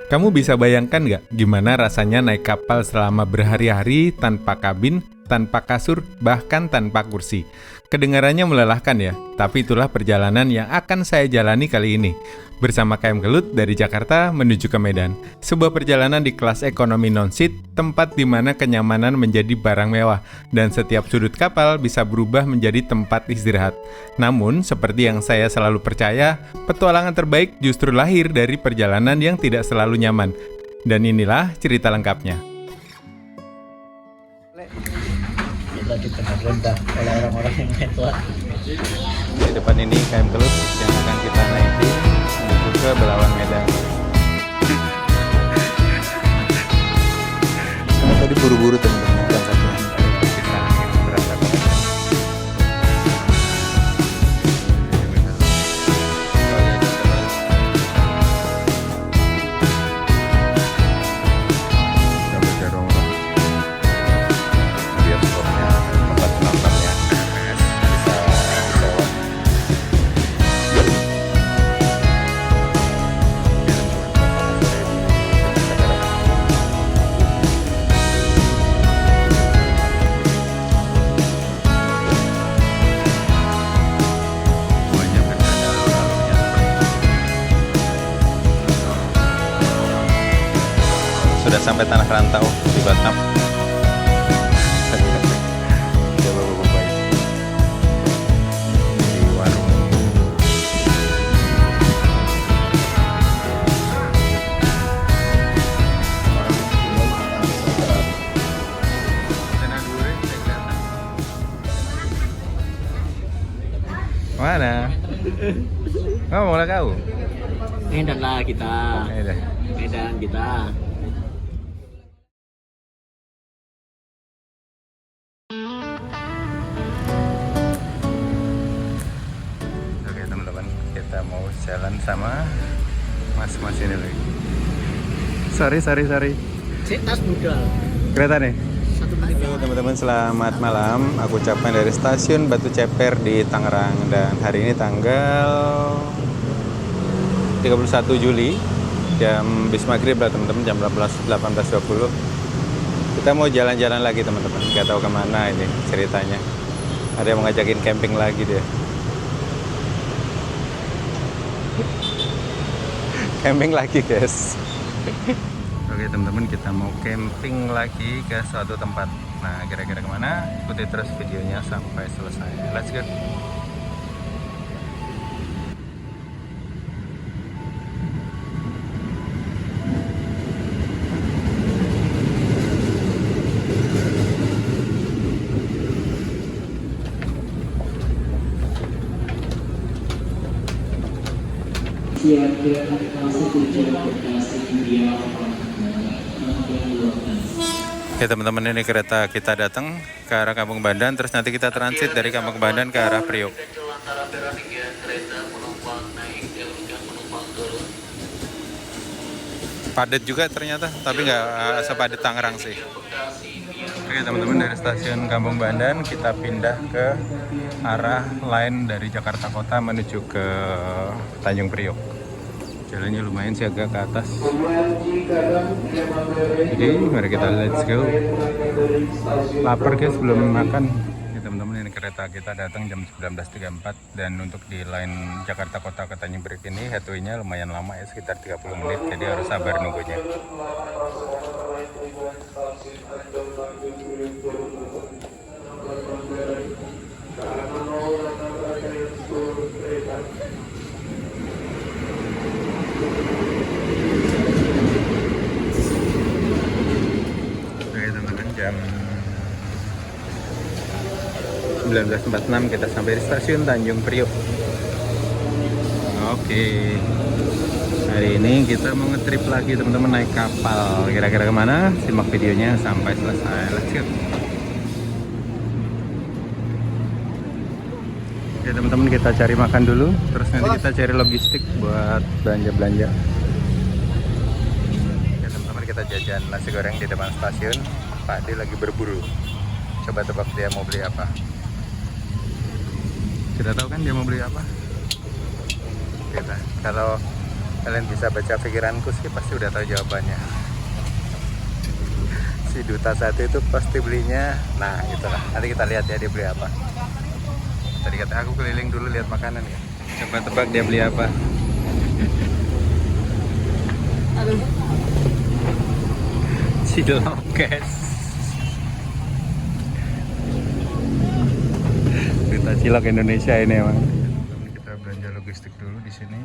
Kamu bisa bayangkan nggak gimana rasanya naik kapal selama berhari-hari tanpa kabin, tanpa kasur, bahkan tanpa kursi? Kedengarannya melelahkan ya, tapi itulah perjalanan yang akan saya jalani kali ini. Bersama KM Kelut dari Jakarta menuju ke Medan. Sebuah perjalanan di kelas ekonomi non-seat, tempat di mana kenyamanan menjadi barang mewah, dan setiap sudut kapal bisa berubah menjadi tempat istirahat. Namun, seperti yang saya selalu percaya, petualangan terbaik justru lahir dari perjalanan yang tidak selalu nyaman. Dan inilah cerita lengkapnya. Kita ditekan rendah oleh orang-orang yang hebat. Di depan ini KM Kelut yang akan kita naiki menuju ke Belawan Medan. Tadi buru-buru teman-teman berangkatnya. Kita berangkat. Bioskopnya, tempat penontonnya bisa disewa. Semuanya berada lalunya sudah sampai tanah rantau di Batam. Coba bapak di warung. Mana? Ngomong lah kau. Medan lah kita. Medan kita. Oke teman-teman, kita mau jalan sama mas-mas ini lagi. Sorry. Cek tas budal. Kereta nih. 1 menit. Halo teman-teman, selamat malam. Aku ucapkan dari stasiun Batu Ceper di Tangerang. Dan hari ini tanggal 31 Juli jam bis maghrib lah teman-teman, jam 18.20. Kita mau jalan-jalan lagi teman-teman, nggak tahu kemana ini ceritanya. Ada yang mau ngajakin camping lagi dia. Camping lagi guys. Oke teman-teman, kita mau camping lagi ke suatu tempat. Nah kira-kira kemana? Ikuti terus videonya sampai selesai. Let's go. Oke teman-teman, ini kereta kita datang ke arah Kampung Bandan, terus nanti kita transit dari Kampung Bandan ke arah Priok. Padat juga ternyata, tapi nggak sepadat Tangerang sih. Oke teman-teman, dari stasiun Kampung Bandan kita pindah ke arah lain dari Jakarta Kota menuju ke Tanjung Priok. Jalannya lumayan sih, agak ke atas. Jadi mari kita let's go. Lapar guys, belum makan. Ini teman-teman, ini kereta kita datang jam 19.34 dan untuk di line Jakarta Kota ke Tanjung Priok ini headway-nya lumayan lama ya, sekitar 30 menit. Jadi harus sabar nunggunya. Jam 19.46 kita sampai di stasiun Tanjung Priok. Oke, hari ini kita mau ngetrip lagi teman-teman, naik kapal. Kira-kira kemana? Simak videonya sampai selesai. Let's go. Oke teman-teman, kita cari makan dulu, terus nanti kita cari logistik buat belanja-belanja. Oke teman-teman, kita jajan nasi goreng di depan stasiun. Pak D lagi berburu. Coba tebak dia mau beli apa. Kita tahu kan dia mau beli apa? Kita, kalau kalian bisa baca pikiranku sih pasti udah tahu jawabannya. Si duta satu itu pasti belinya, nah itulah. Nanti kita lihat ya dia beli apa. Tadi kata aku keliling dulu lihat makanan ya. Coba tebak dia beli apa. Cilok guys. Duta cilok Indonesia ini emang. Kita belanja logistik dulu di sini.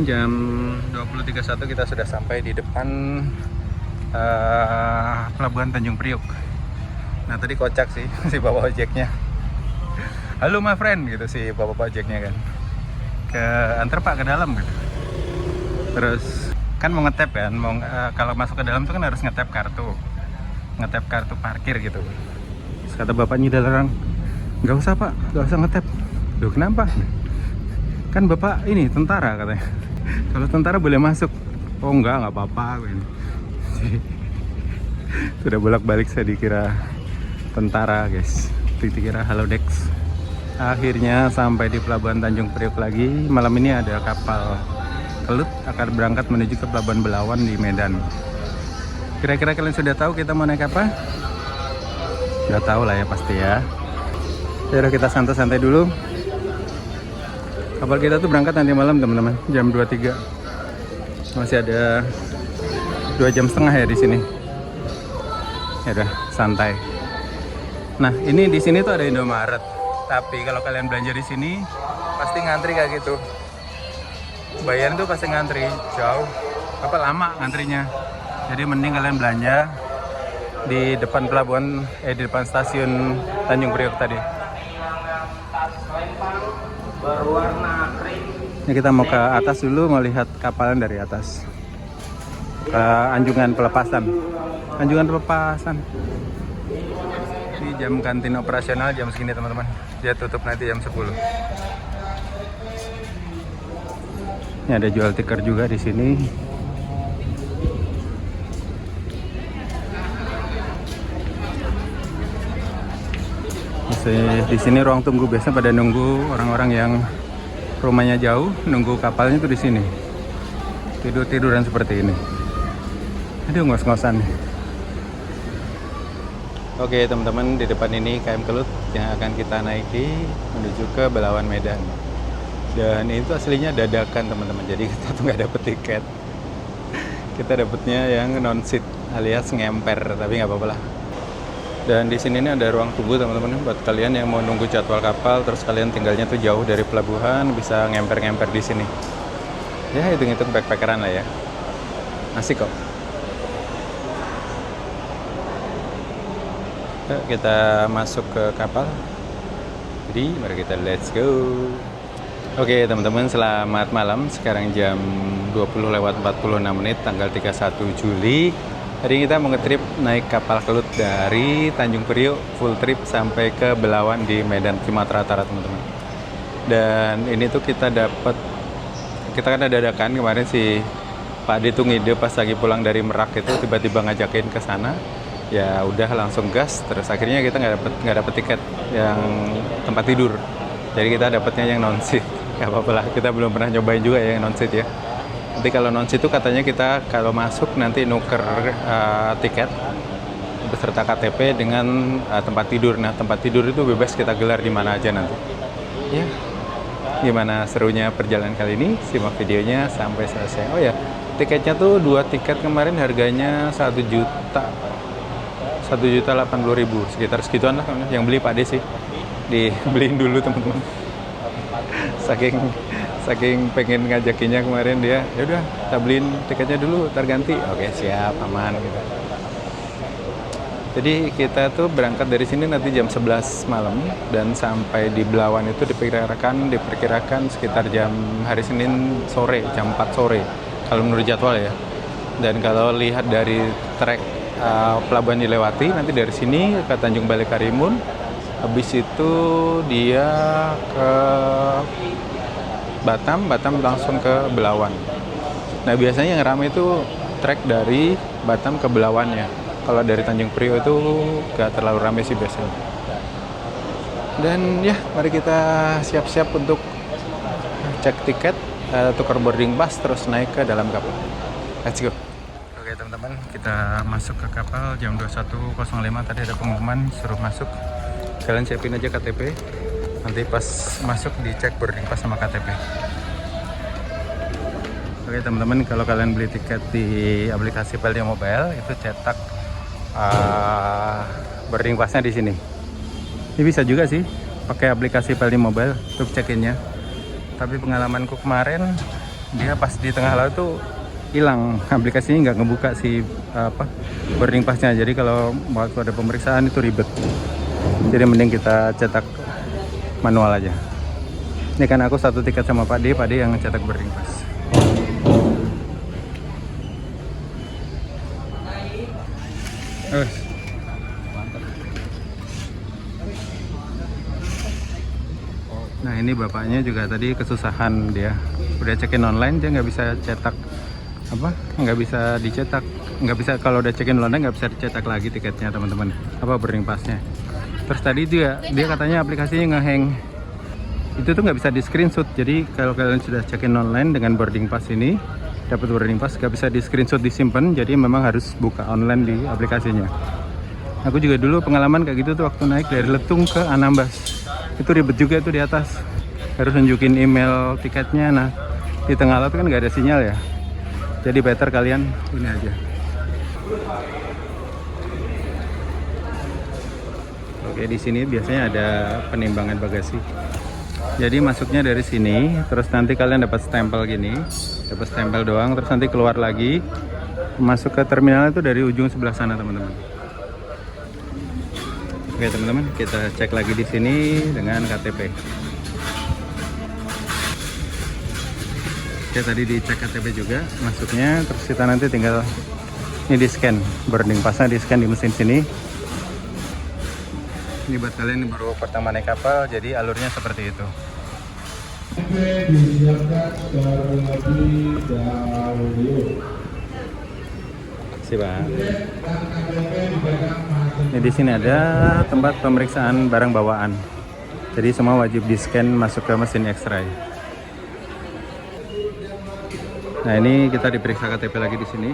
Jam 20.31 kita sudah sampai di depan Pelabuhan Tanjung Priok. Nah tadi kocak sih si bapak ojeknya. Halo my friend gitu si bapak ojeknya kan. Antar pak ke dalam gitu. Terus kan mau ngetap kan, kalau masuk ke dalam tuh kan harus ngetap kartu parkir gitu. Terus kata bapaknya dilarang, nggak usah pak, nggak usah ngetap. Loh kenapa? Kan bapak ini tentara katanya. Kalau tentara boleh masuk. Oh nggak apa-apa. Sudah bolak-balik saya dikira tentara guys. Dikira halodex. Akhirnya sampai di Pelabuhan Tanjung Priok lagi. Malam ini ada kapal kelut akan berangkat menuju ke Pelabuhan Belawan di Medan. Kira-kira kalian sudah tahu kita mau naik apa? Sudah tahu lah ya pasti ya. Jadi kita santai-santai dulu. Kapal kita tuh berangkat nanti malam teman-teman, jam 23. Masih ada 2,5 jam ya di sini. Ya udah santai. Nah ini di sini tuh ada Indomaret. Tapi kalau kalian belanja di sini pasti ngantri kayak gitu. Bayar tuh pasti ngantri jauh, lama ngantrinya. Jadi mending kalian belanja di depan pelabuhan, di depan stasiun Tanjung Priok tadi. Berwarna krim. Ini kita mau ke atas dulu, mau lihat kapalan dari atas. Ke Anjungan Pelepasan. Ini jam kantin operasional jam segini teman-teman. Dia tutup nanti jam 10. Ini ada jual tikar juga di sini. Di sini ruang tunggu, biasa pada nunggu orang-orang yang rumahnya jauh, nunggu kapalnya tuh di sini. Tidur-tiduran seperti ini. Aduh ngos-ngosan. Oke teman-teman, di depan ini KM Kelut yang akan kita naiki menuju ke Belawan Medan. Dan itu aslinya dadakan teman-teman. Jadi kita tuh nggak dapet tiket. Kita dapetnya yang non seat alias ngemper, tapi nggak apa-apa lah. Dan di sini ini ada ruang tunggu teman-teman buat kalian yang mau nunggu jadwal kapal, terus kalian tinggalnya tuh jauh dari pelabuhan, bisa ngemper-ngemper di sini. Ya hitung-hitung backpackeran lah ya. Asik kok. Yuk, kita masuk ke kapal. Jadi mari kita let's go. Oke teman-teman, selamat malam. Sekarang jam 20:46 tanggal 31 Juli. Hari ini kita mau ngetrip naik kapal kelut dari Tanjung Priok full trip sampai ke Belawan di Medan, Sumatera Utara teman-teman. Dan ini tuh kita kan ada dadakan kemarin si Pak D tuh ngide pas lagi pulang dari Merak itu tiba-tiba ngajakin ke sana. Ya udah langsung gas, terus akhirnya kita nggak dapet tiket yang tempat tidur. Jadi kita dapetnya yang non seat. Gak apa-apa lah, kita belum pernah nyobain juga ya yang non seat ya. Nanti kalau non seat itu katanya kita kalau masuk nanti nuker tiket beserta KTP dengan tempat tidur. Nah tempat tidur itu bebas kita gelar di mana aja nanti. Ya, gimana serunya perjalanan kali ini? Simak videonya sampai selesai. Oh ya, tiketnya tuh 2 tiket kemarin harganya 1.080.000, sekitar segituan lah. Yang beli Pak D sih, dibeliin dulu teman-teman. Saking pengen ngajakinnya kemarin dia, ya udah kita beliin tiketnya dulu, ntar ganti. Oke siap, aman gitu. Jadi kita tuh berangkat dari sini nanti jam 11 malam dan sampai di Belawan itu diperkirakan sekitar jam hari Senin sore, jam 4 sore. kalau menurut jadwal ya. Dan kalau lihat dari trek pelabuhan dilewati, nanti dari sini ke Tanjung Balai Karimun, habis itu dia ke Batam langsung ke Belawan. Nah biasanya yang ramai itu trek dari Batam ke Belawannya. Kalau dari Tanjung Priok itu gak terlalu ramai sih biasanya. Dan ya, mari kita siap-siap untuk cek tiket, tukar boarding pass, terus naik ke dalam kapal. Let's go. Oke teman-teman, kita masuk ke kapal jam 21.05. Tadi ada pengumuman suruh masuk. Kalian siapin aja KTP. Nanti pas masuk dicek boarding pass sama KTP. Oke teman-teman, kalau kalian beli tiket di aplikasi Pelni Mobile itu cetak boarding passnya di sini. Ini bisa juga sih pakai aplikasi Pelni Mobile untuk check-innya. Tapi pengalamanku kemarin dia pas di tengah laut tuh hilang, aplikasinya nggak ngebuka si boarding passnya. Jadi kalau waktu ada pemeriksaan itu ribet. Jadi mending kita cetak manual aja. Ini kan aku satu tiket sama Pak D yang cetak boarding pass. Nah ini bapaknya juga tadi kesusahan, dia udah check-in online, dia nggak bisa cetak nggak bisa dicetak, nggak bisa, kalau udah check-in online nggak bisa dicetak lagi tiketnya teman-teman, boarding passnya. Terus tadi dia katanya aplikasinya ngehang, itu tuh nggak bisa di screenshot. Jadi kalau kalian sudah check-in online dengan boarding pass ini, dapat boarding pass, nggak bisa di screenshot disimpan, jadi memang harus buka online di aplikasinya. Aku juga dulu pengalaman kayak gitu tuh waktu naik dari Letung ke Anambas, itu ribet juga tuh di atas, harus nunjukin email tiketnya. Nah di tengah laut kan nggak ada sinyal ya, jadi better kalian ini aja. Oke, di sini biasanya ada penimbangan bagasi. Jadi masuknya dari sini, terus nanti kalian dapat stempel gini, dapat stempel doang, terus nanti keluar lagi, masuk ke terminal itu dari ujung sebelah sana teman-teman. Oke teman-teman, kita cek lagi di sini dengan KTP. Oke, tadi dicek KTP juga masuknya, terus kita nanti tinggal ini di scan boarding passnya, di scan di mesin sini. Ini buat kalian yang baru pertama naik kapal, jadi alurnya seperti itu. Siapa? Ini di sini ada tempat pemeriksaan barang bawaan. Jadi semua wajib di scan masuk ke mesin X-ray. Nah ini kita diperiksa KTP lagi di sini.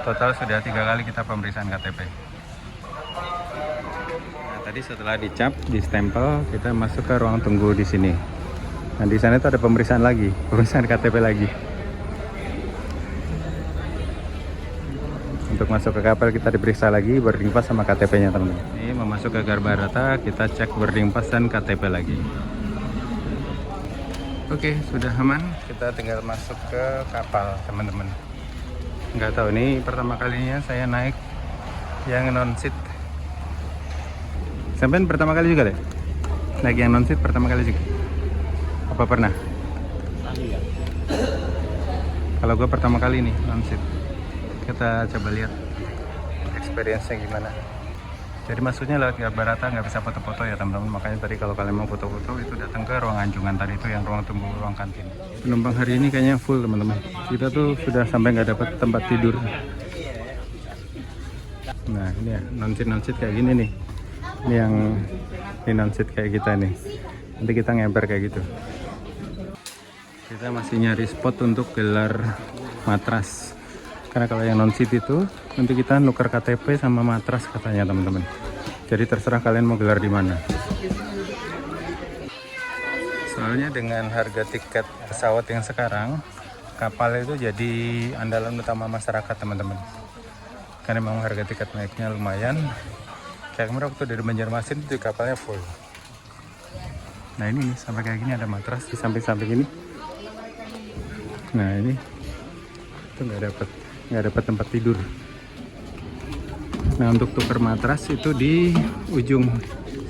Total sudah 3 kali kita pemeriksaan KTP. Tadi setelah dicap, di stempel, kita masuk ke ruang tunggu di sini. Nah di sana itu ada pemeriksaan lagi, pemeriksaan KTP lagi. Untuk masuk ke kapal kita diperiksa lagi boarding pass sama KTP-nya teman-teman. Ini mau masuk ke Garbarata, kita cek boarding pass dan KTP lagi. Oke, sudah aman. Kita tinggal masuk ke kapal teman-teman. Nggak tahu, ini pertama kalinya saya naik yang non-seat. Sampai pertama kali juga deh? Naik yang non-seat pertama kali juga? Apa pernah? Iya. Kalau gue pertama kali nih non-seat. Kita coba lihat experience-nya gimana. Jadi masuknya lewat Garbarata, nggak bisa foto-foto ya teman-teman. Makanya tadi kalau kalian mau foto-foto itu datang ke ruang anjungan tadi itu, yang ruang tunggu, ruang kantin. Penumpang hari ini kayaknya full teman-teman. Kita tuh sudah sampai nggak dapat tempat tidur. Nah ini ya non-seat kayak gini nih. Ini yang di non-seat kayak kita nih. Nanti kita ngemper kayak gitu. Kita masih nyari spot untuk gelar matras. Karena kalau yang non-seat itu nanti kita nuker KTP sama matras katanya teman-teman. Jadi terserah kalian mau gelar di mana. Soalnya dengan harga tiket pesawat yang sekarang, kapal itu jadi andalan utama masyarakat teman-teman. Karena memang harga tiket naiknya lumayan. Kayak kemarin waktu dari Banjarmasin itu kapalnya full. Nah ini nih, sampai kayak gini ada matras di samping-samping ini. Nah ini itu nggak dapat tempat tidur. Nah untuk tuker matras itu di ujung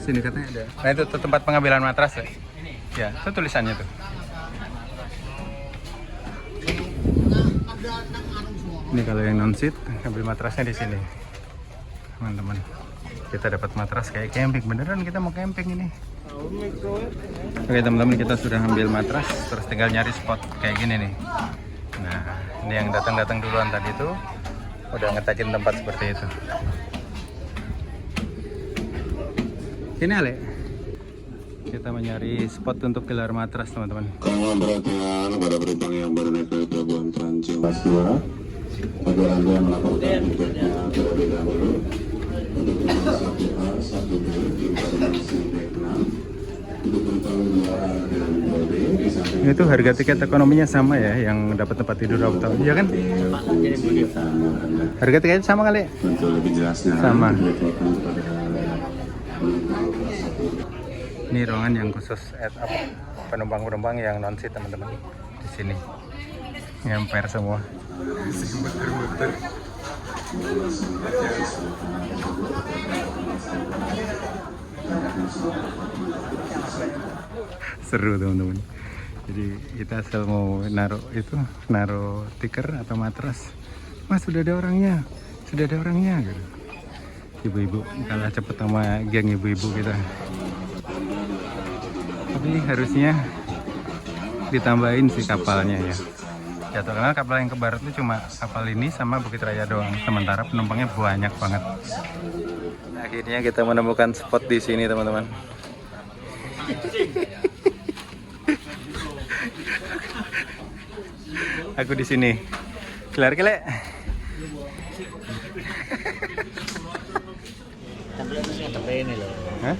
sini katanya ada. Nah itu tempat pengambilan matras ya. Ya itu tulisannya tuh. Ini kalau yang non seat ambil matrasnya di sini, teman-teman. Kita dapat matras kayak camping, beneran kita mau camping ini. Oke teman-teman, kita sudah ambil matras, terus tinggal nyari spot kayak gini nih. Nah, ini yang datang duluan tadi tuh udah ngetakin tempat seperti itu. Sini Ale, kita menyari spot untuk gelar matras teman-teman. Mohon perhatian pada penumpang yang bernaik ke pelabuhan Tanjung Kelas 2. Agar Anda melaporkan tiketnya terlebih dahulu untuk nomor 1A, 1B, informasi dek 6 untuk penumpang 2A dan 2B di samping Itu harga tiket ekonominya sama ya, yang dapat tempat tidur aku tahu. Iya kan? Harga tiketnya sama kali? untuk lebih jelasnya Sama. dilaporkan kepada Ini ruangan yang khusus penumpang-penumpang yang non seat teman-teman. Di sini ngemper semua. Muter-muter. Seru teman-teman. Jadi kita asal mau naruh tikar atau matras. Mas sudah ada orangnya gitu. Ibu-ibu kalah cepet sama geng ibu-ibu kita. Tapi harusnya ditambahin sih kapalnya ya. Jatuh karena kapal yang ke barat itu cuma kapal ini sama Bukit Raya doang. Sementara penumpangnya banyak banget. Akhirnya kita menemukan spot di sini teman-teman. Aku di sini. Kelar kele. Sampai ini loh. Hah?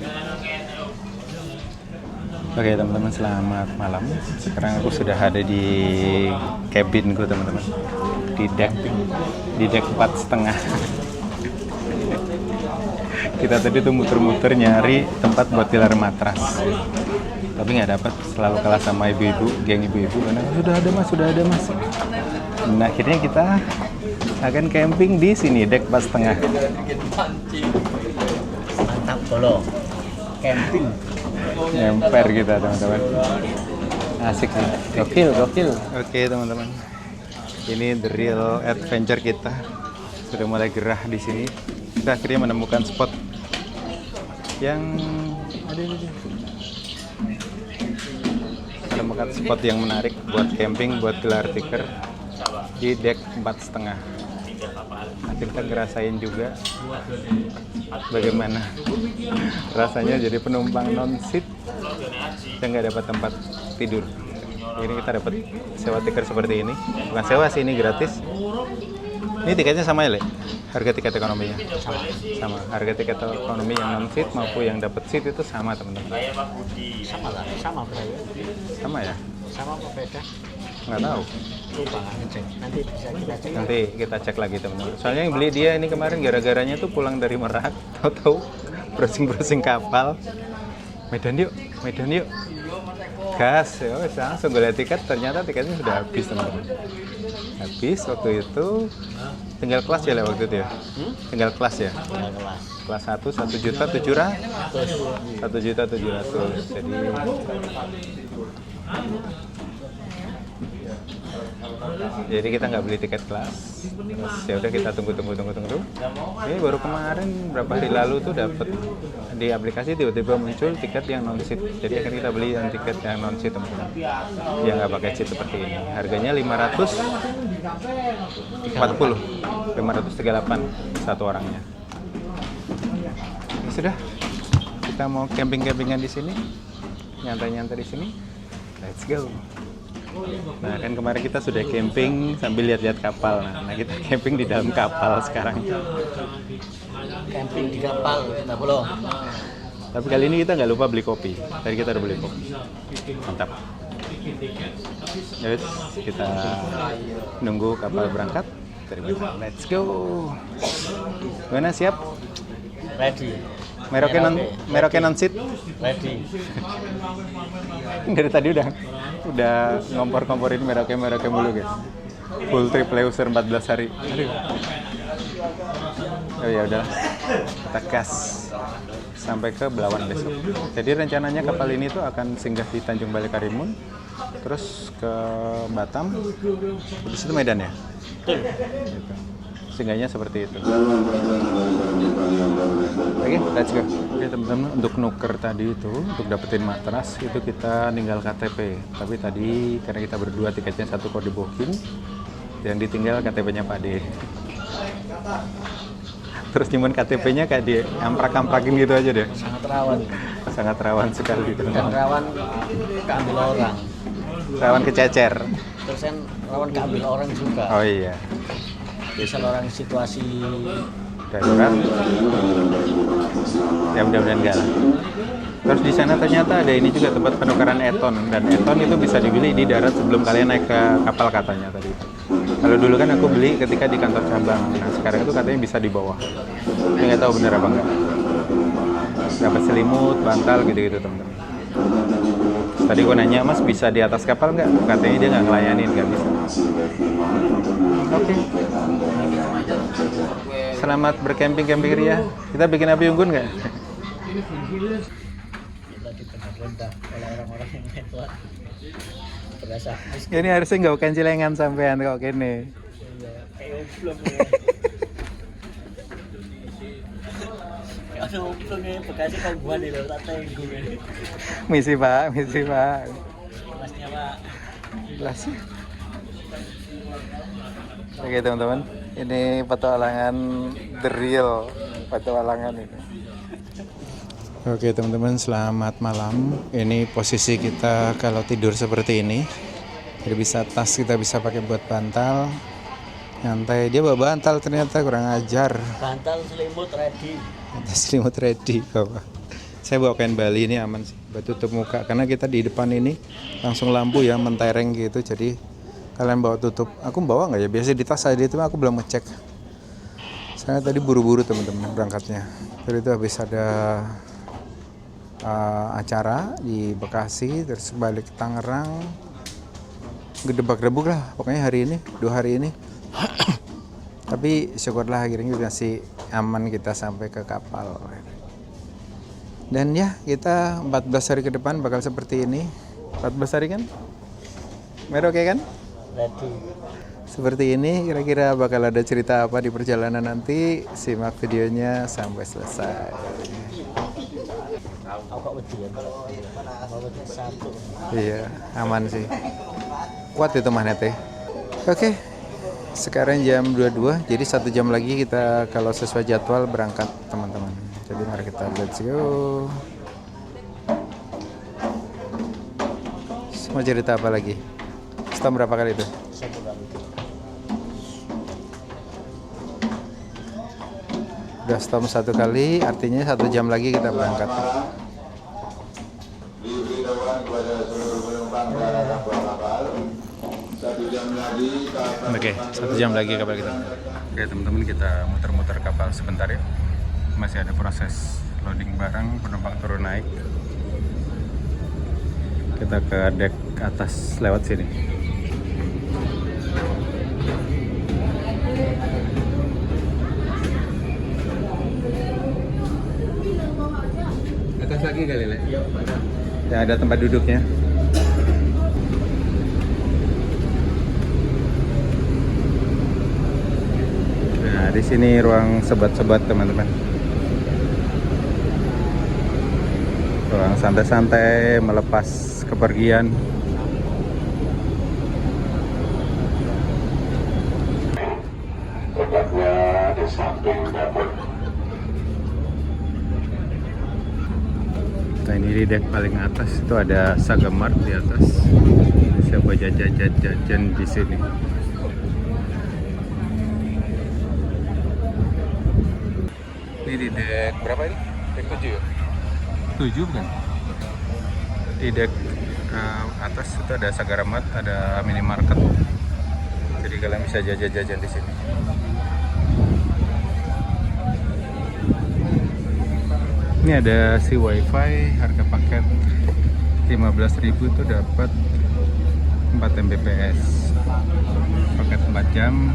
Oke teman-teman, selamat malam. Sekarang aku sudah ada di cabinku teman-teman, di deck 4,5. Kita tadi tuh muter-muter nyari tempat buat gelar matras, tapi nggak dapat. Selalu kalah sama ibu-ibu, geng ibu-ibu karena sudah ada mas. Nah akhirnya kita akan camping di sini deck 4,5. Mantap bolo. Camping. Nyemper kita teman-teman, asik sih, gokil. Oke teman-teman, ini the real adventure kita sudah mulai gerah di sini. Kita akhirnya menemukan spot yang menemukan spot yang menarik buat camping, buat gelar tikar di deck 4,5. Nanti kita ngerasain juga bagaimana rasanya jadi penumpang non seat yang nggak dapat tempat tidur. Ini kita dapat sewa tiket seperti ini, bukan sewa sih, ini gratis. Ini tiketnya sama ya Le? Harga tiket ekonominya sama. Harga tiket ekonomi yang non seat maupun yang dapat seat itu sama teman-teman. Sama berapa? Sama ya? Sama apa beda? Nggak tahu. Lupa ngecek. Nanti bisa kita cek. Nanti kita cek lagi teman-teman. Soalnya yang beli dia ini kemarin gara-garanya tuh pulang dari Merak, tahu-tahu browsing kapal. Medan yuk. Gas, ya wes, langsung gue lihat tiket, ternyata tiketnya sudah habis teman-teman. Habis waktu itu, tinggal kelas ya waktu itu ya? Tinggal kelas ya? Kelas 1 1.700.000. 1.700.000. Jadi kita nggak beli tiket kelas. Terus ya udah kita tunggu. Ini baru kemarin berapa hari lalu tuh dapat di aplikasi tiba-tiba muncul tiket yang non seat. Jadi akhirnya kita beli yang tiket yang non seat teman-teman. Yang nggak pakai seat seperti ini. Harganya 538 satu orangnya. Ya sudah. Kita mau camping-campingan di sini. Nyantai-nyantai di sini. Let's go. Nah kan kemarin kita sudah camping sambil lihat-lihat kapal. Nah kita camping di dalam kapal sekarang. Camping di kapal kita belum. Tapi kali ini kita nggak lupa beli kopi. Tadi kita udah beli kopi. Mantap. Yes, kita nunggu kapal berangkat. Let's go. Gimana, siap? Ready. Meroknya non seat. Ready. Dari tadi udah ngompor-ngomporin meroknya mulu guys. Full trip Leuser 14 hari. Aduh. Oh ya udah. Kita gas. sampai ke Belawan besok. Jadi rencananya kapal ini tuh akan singgah di Tanjung Balai Karimun, terus ke Batam, habis itu Medan ya. Gitu. Singgahnya seperti itu. Oke, let's go. Oke teman-teman, untuk nuker tadi itu, untuk dapetin matras itu kita tinggal KTP. Tapi tadi karena kita berdua tiketnya satu kok di booking, yang ditinggal KTP-nya Pak D. Terus cuman KTP-nya kayak di amprak-amprakin gitu aja deh. Sangat rawan. Sangat rawan sekali. Dan rawan keambil orang. Rawan kececer. Terus kan rawan keambil orang juga. Oh iya. Misal orang situasi Darurat. Ya mudah-mudahan enggak lah. Terus di sana ternyata ada ini juga tempat penukaran eton, dan eton itu bisa dibeli di darat sebelum kalian naik ke kapal katanya tadi. Kalau dulu kan aku beli ketika di kantor cabang. Nah sekarang itu katanya bisa di bawah. Tapi nggak tahu bener apa enggak. Dapat selimut, bantal gitu-gitu teman-teman. Tadi gue nanya, Mas bisa di atas kapal nggak? Katanya dia nggak ngelayanin, nggak bisa. Oke. Selamat bercamping-camping ria. Kita bikin api unggun nggak? kita ditekan rendah oleh orang-orang yang hebat. Berasa miskin. Ini harusnya nggak bukan cilengan sampean kok kene. Kayak oblong ya. Ada oblong ya, bekasnya kongguan nih loh, tak tenggung ya. Misi Pak, misi Pak. Masnya Pak. Gelasnya. Oke teman-teman, ini petualangan the real petualangan ini. Oke teman-teman, selamat malam. Ini posisi kita kalau tidur seperti ini. Jadi bisa tas kita bisa pakai buat bantal. Nyantai, dia bawa bantal ternyata, kurang ajar. Bantal selimut ready. Selimut ready bapak. Saya bawa kain Bali ini aman sih, buat tutup muka. Karena kita di depan ini langsung lampu ya mentereng gitu. Jadi kalian bawa tutup. Aku bawa nggak ya? Biasa di tas aja itu, aku belum ngecek. Saya tadi buru-buru teman-teman berangkatnya. Tadi itu habis ada acara di Bekasi, terus balik ke Tangerang, gedebak-gedebuk lah pokoknya hari ini, 2 hari ini. Tapi syukurlah akhirnya masih aman, kita sampai ke kapal. Dan ya kita 14 hari ke depan bakal seperti ini. 14 hari kan? Mer oke kan? Ready. Seperti ini, kira-kira bakal ada cerita apa di perjalanan nanti. Simak videonya sampai selesai. Aku kok wedi ya. Mau wedi satu. Iya, aman sih. Kuat itu magnetnya. Oke, sekarang jam 22, jadi 1 jam lagi kita kalau sesuai jadwal berangkat teman-teman. Jadi mari kita let's go. Mau cerita apa lagi? Stop berapa kali itu? 1 kali. Udah stop 1 kali, artinya 1 jam lagi kita berangkat. Diberitahukan kepada seluruh penumpang dan kapal kapal 1 jam lagi kapal. Oke, 1 jam lagi kapal kita. Oke teman-teman, kita muter-muter kapal sebentar ya. Masih ada proses loading barang, penumpang turun naik. Kita ke dek atas lewat sini. Atas lagi kali Le? Iya, ada. Ya ada tempat duduknya. Nah di sini ruang sebat-sebat teman-teman. Ruang santai-santai melepas kepergian. Tepatnya di samping dapur. Nah ini di dek paling atas itu ada Sagamart di atas. Siapa jajan di sini. Ini di dek berapa ini? Dek 7 ya? 7 bukan? Di dek atas itu ada Sagamart, ada minimarket. Jadi kalian bisa jajan di sini. Ini ada si wifi, harga paket 15.000 itu dapat 4 Mbps. Paket 4 jam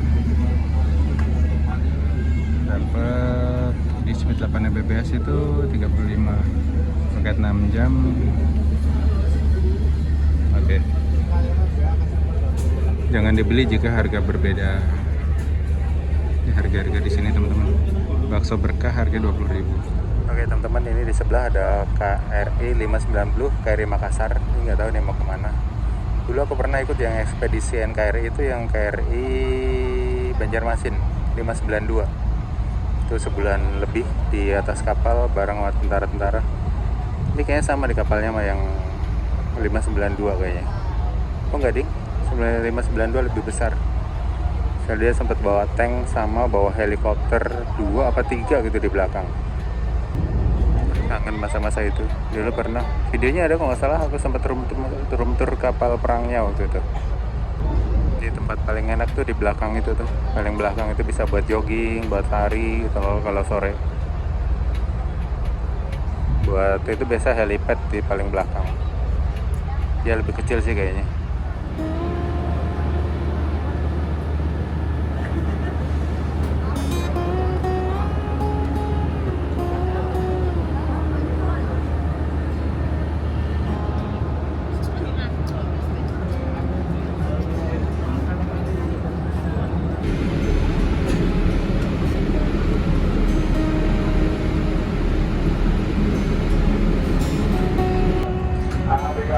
dapat Jadi speed 8 Mbps itu 35 pakai 6 jam. Oke. Jangan dibeli jika harga berbeda. Ini harga-harga di sini teman-teman. Bakso berkah harga 20.000. Oke teman-teman, ini di sebelah ada KRI 590 KRI Makassar. Ini nggak tahu nih mau kemana. Dulu aku pernah ikut yang ekspedisi NKRI itu, yang KRI Banjarmasin 592. Itu sebulan lebih di atas kapal bareng sama tentara-tentara. Ini kayaknya sama di kapalnya sama yang 592 kayaknya. Oh enggak ding, 592 lebih besar. Saya dia sempat bawa tank sama bawa helikopter 2 apa 3 gitu di belakang. Kangen masa-masa itu. Dulu pernah, videonya ada kalau nggak salah, aku sempat room tour kapal perangnya waktu itu. Di tempat paling enak tuh di belakang itu tuh, paling belakang itu bisa buat jogging, buat lari gitu kalau sore. Buat itu biasa helipad di paling belakang. Ya lebih kecil sih kayaknya.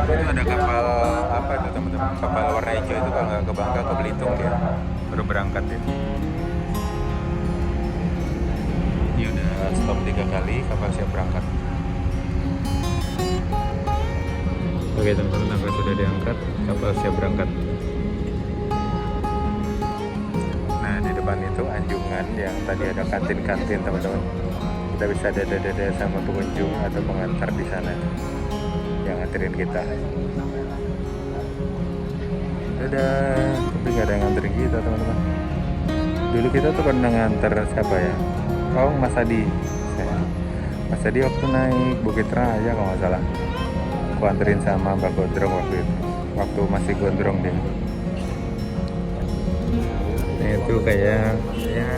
Itu ada kapal apa itu teman-teman, kapal warna hijau itu kalau nggak ke Bangka, ke Belitung ya, baru berangkat ya. Ini udah stop 3 kali, kapal siap berangkat. Oke teman-teman, kapal sudah diangkat, kapal siap berangkat. Nah di depan itu anjungan yang tadi ada kantin-kantin teman-teman. Kita bisa dada-dada sama pengunjung atau pengantar di sana yang nganterin kita. Dadah, tapi gak ada yang nganterin kita teman-teman. Dulu kita tuh pernah nganter siapa ya? Oh, Mas Adi. Mas Adi waktu naik Bukit Raya kalau nggak salah. Aku anterin sama Mbak Gondrong waktu itu. Waktu masih gondrong dia. Nah, itu kayak ya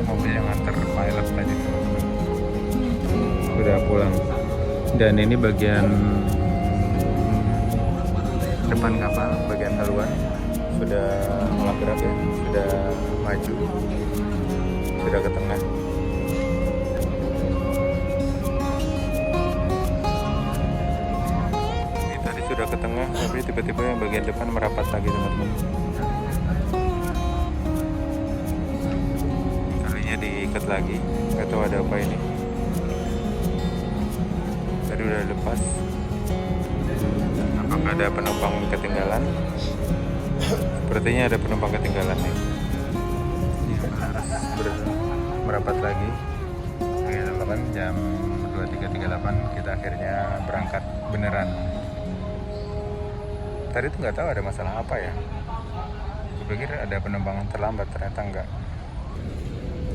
mobil yang nganter pilot tadi teman-teman. Udah pulang. Dan ini bagian depan kapal, bagian haluan sudah mulai gerak ya, sudah maju, sudah ke tengah. Ini tadi sudah ke tengah, tapi tiba-tiba yang bagian depan merapat lagi teman-teman. Kalinya diikat lagi, nggak tahu ada apa ini. Tadi udah lepas. Apakah ada penumpang ketinggalan? Sepertinya ada penumpang ketinggalan nih. Harus merapat lagi. Oke teman-teman, jam 23.38 kita akhirnya berangkat beneran. Tadi tuh nggak tahu ada masalah apa ya. Gue pikir ada penumpang terlambat, ternyata enggak.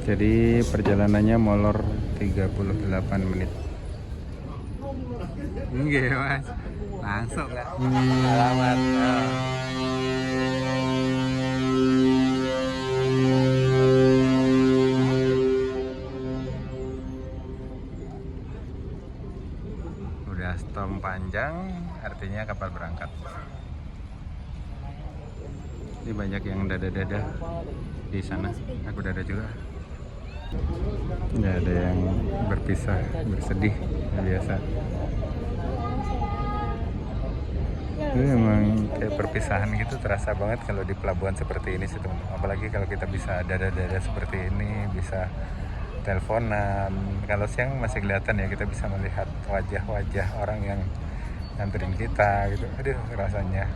Jadi perjalanannya molor 38 menit. Enggak mas, langsung kan? Alamat. Udah storm panjang, artinya kapal berangkat. Ini banyak yang dada-dada di sana. Aku dada juga. Nggak ada yang berpisah, bersedih, biasa. Itu emang kayak perpisahan gitu, terasa banget kalau di pelabuhan seperti ini sih teman-teman. Apalagi kalau kita bisa dada-dada seperti ini, bisa teleponan. Kalau siang masih kelihatan ya, kita bisa melihat wajah-wajah orang yang nganterin kita gitu. Aduh rasanya,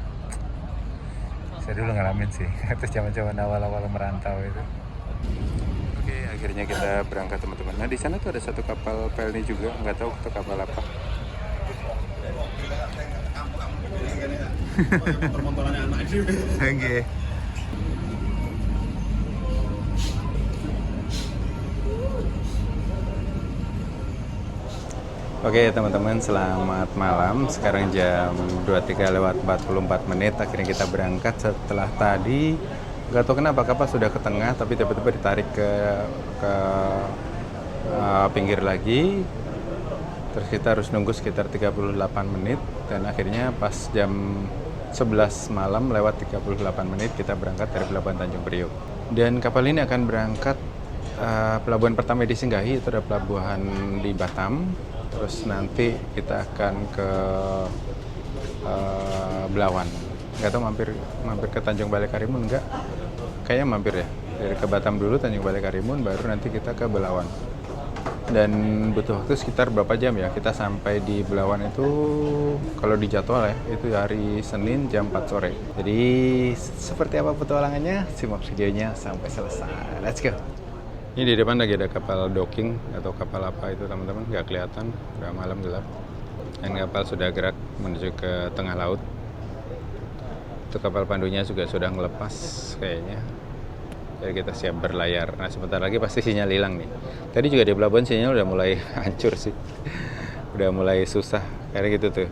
saya dulu ngalamin sih. Itu zaman-zaman awal-awal merantau itu. Oke, akhirnya kita berangkat teman-teman. Nah di sana tuh ada satu kapal pelni juga, nggak tahu itu kapal apa. Oke. Oke teman-teman, selamat malam. Sekarang jam 23:44 menit. Akhirnya kita berangkat setelah tadi. Gak tahu kenapa kapal sudah ke tengah, tapi tiba-tiba ditarik ke pinggir lagi. Terus kita harus nunggu sekitar 38 menit dan akhirnya pas jam 11 malam lewat 38 menit kita berangkat dari Pelabuhan Tanjung Priok. Dan kapal ini akan berangkat pelabuhan pertama yang disinggahi itu ada pelabuhan di Batam. Terus nanti kita akan ke Belawan. Nggak tahu mampir ke Tanjung Balai Karimun enggak? Kayaknya mampir ya. Dari ke Batam dulu, Tanjung Balai Karimun, baru nanti kita ke Belawan. Dan butuh waktu sekitar berapa jam ya? Kita sampai di Belawan itu kalau di jadwal ya, itu hari Senin jam 4 sore. Jadi seperti apa petualangannya? Simak videonya sampai selesai. Let's go! Ini di depan lagi ada kapal docking atau kapal apa itu teman-teman, nggak kelihatan, udah malam gelap. Dan kapal sudah gerak menuju ke tengah laut. Itu kapal pandunya juga sudah ngelepas kayaknya. Jadi kita siap berlayar. Nah sebentar lagi pasti sinyal hilang nih. Tadi juga di pelabuhan sinyal udah mulai hancur sih. Udah mulai susah kayak gitu tuh.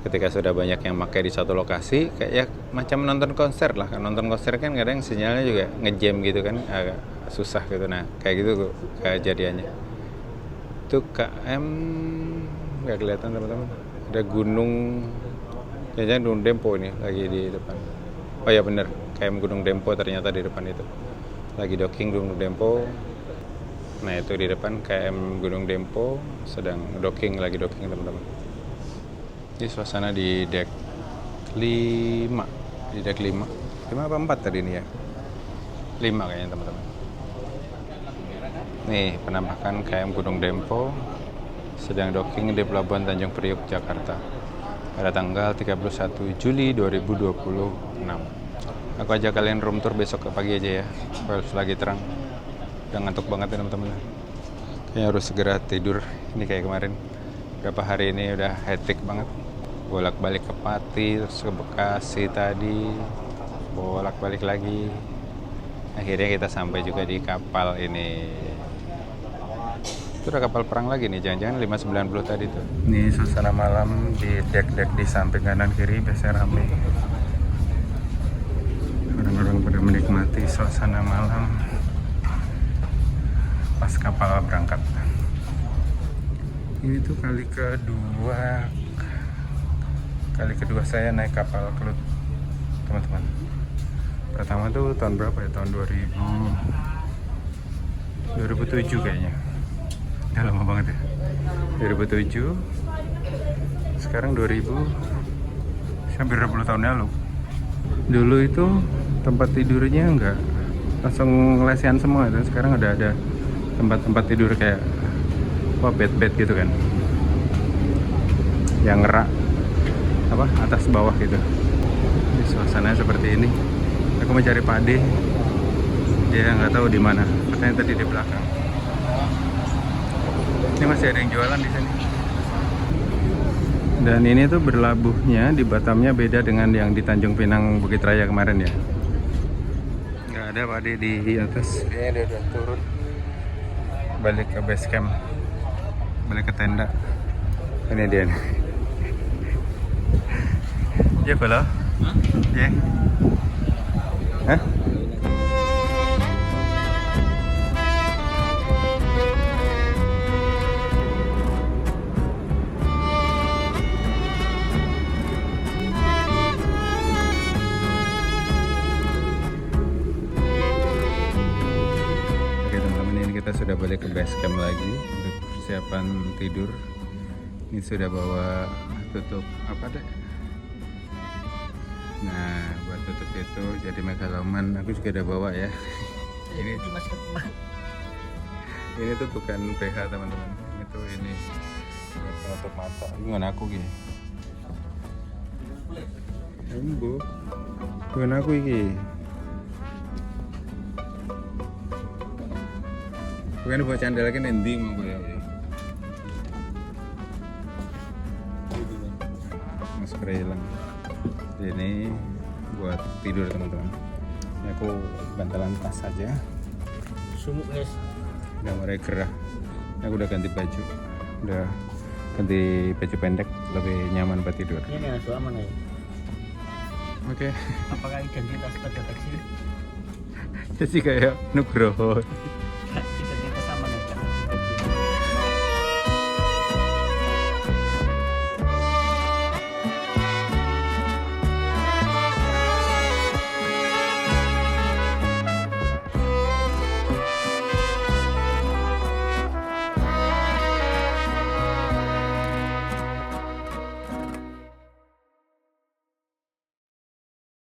Ketika sudah banyak yang pakai di satu lokasi, kayak ya macam nonton konser lah. Kan nonton konser kan kadang sinyalnya juga ngejam gitu kan, agak susah gitu. Nah kayak gitu kejadiannya. Itu KM nggak kelihatan teman-teman. Ada gunung, kayaknya Gunung Dempo ini lagi di depan. Oh ya bener, KM Gunung Dempo ternyata di depan itu. Lagi docking Gunung Dempo. Nah itu di depan KM Gunung Dempo sedang lagi docking teman-teman. Ini suasana di deck 5. Di deck 5. 5 apa 4 tadi ini ya? 5 kayaknya teman-teman. Nih penampakan KM Gunung Dempo sedang docking di Pelabuhan Tanjung Priok, Jakarta pada tanggal 31 Juli 2026. Aku ajak kalian room tour besok ke pagi aja ya, kalau lagi terang. Udah ngantuk banget ya teman-teman. Kayaknya harus segera tidur. Ini kayak kemarin. Berapa hari ini udah hectic banget. Bolak-balik ke Pati, terus ke Bekasi tadi. Bolak-balik lagi. Akhirnya kita sampai juga di kapal ini. Itu udah kapal perang lagi nih, jangan-jangan 590 tadi tuh. Ini suasana malam di deck-deck di samping kanan kiri biasanya rame. Orang-orang pada menikmati suasana malam pas kapal berangkat. Ini tuh kali kedua saya naik kapal Kelut, teman-teman. Pertama tuh tahun berapa ya? Tahun 2007 kayaknya. Udah lama banget ya. 2007. Sekarang 2000. Hampir 20 tahun lalu. Dulu itu tempat tidurnya enggak langsung lesehan semua, dan sekarang ada tempat-tempat tidur kayak bed gitu kan, yang ngerak apa atas bawah gitu. Ini suasananya seperti ini. Aku mau cari Pak Ade, dia nggak tahu di mana, katanya tadi di belakang. Ini masih ada yang jualan di sini. Dan ini tuh berlabuhnya di Batamnya beda dengan yang di Tanjung Pinang Bukit Raya kemarin ya. Nggak ada Pak Ade di atas. Kayaknya dia udah turun. Balik ke base camp. Balik ke tenda. Ini dia nih. Ya kalau? Ya. Hah? Kita sudah balik ke base camp lagi untuk persiapan tidur. Ini sudah bawa tutup apa deh? Nah, buat tutup itu jadi megaloman. Aku juga udah bawa ya. Ini tuh bukan PH teman-teman. Itu ini penutup mata. Gimana aku gini? Embo. Bukan aku ini. Bukan buat candal lagi nanti mau gue ya. Masker hilang. Ini buat tidur teman-teman. Ini aku bantalan tas aja. Sumuk guys. Udah mulai gerah. Aku udah ganti baju. Udah ganti baju pendek, lebih nyaman buat tidur. Ini yang aman ya. Oke. Apakah identitas pejabat sih? Jadi kayak Nugroho.